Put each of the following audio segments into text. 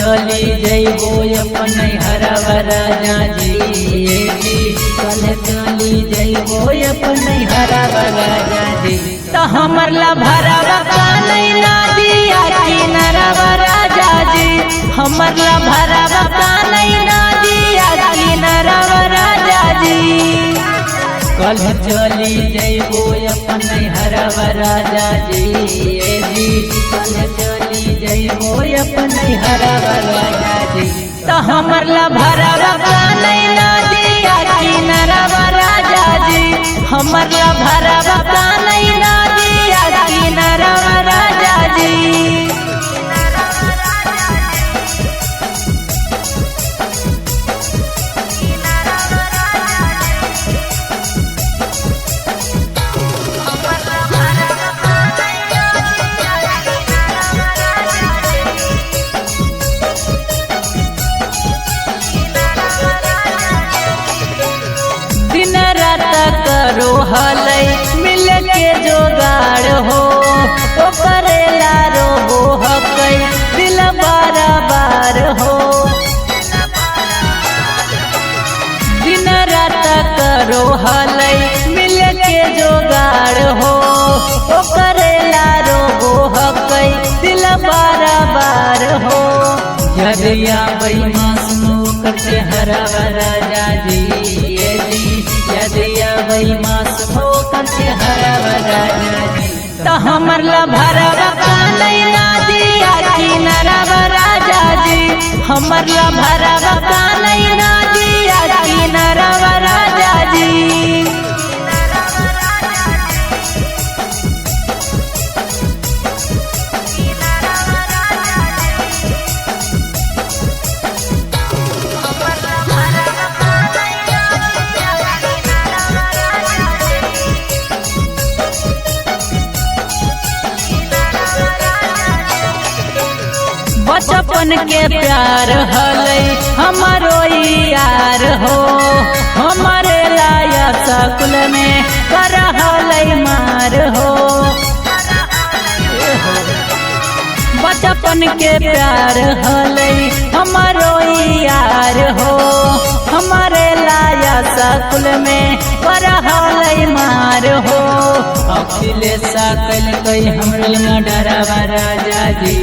चली जइबो अपन हरवा राजा जी। कल चली जइबो अपन हरवा राजा जी। तो हमर ला भरवा का नहीं ना दिया किनरवा राजा जी। हमर ला भरवा का नहीं ना दिया किनरवा राजा जी। कल चली जइबो अपन हरवा राजा जी। कल चली जइबो अपन हरवा राजा जी। तो हमर ला भरवा का नहीं ना दिया किनरवा राजा जी। हमर ला भरवा का नहीं ना दिया किनरवा राजा जी। दिन रात करो हलै मिल के जोगाड़ हो। ओ करेला रोबो हकै दिल बार हो। दिन रात करो हलै मिल के जोगाड़ हो। ओ करेला रोबो हकै दिल बार हो। यदिया बैमास करके हरवा राजा जी। यदिया बैमास करके हरवा राजा जी। तो हमर ला भरवा का नहीं ना दिया किनरवा राजा जी। हमर ला भरवा का नहीं ना दिया किनरवा राजा जी। बचपन के प्यार हलै हमारो यार हो। हमारे लाया सकुल में कर हलै मार हो। बचपन के प्यार हलै हमारो यार हो। हमारे लाया सकुल में कर हलै मार हो। अखिलेश कल कई हमरे मडरवा राजा जी।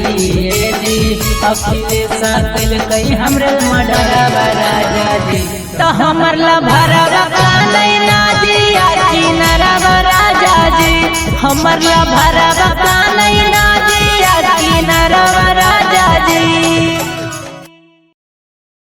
अखिलेश कल कई हमरे मडरवा राजा जी। तो हमर ला भरवा का नहीं ना दिया किनरवा राजा जी। हमर ला भरवा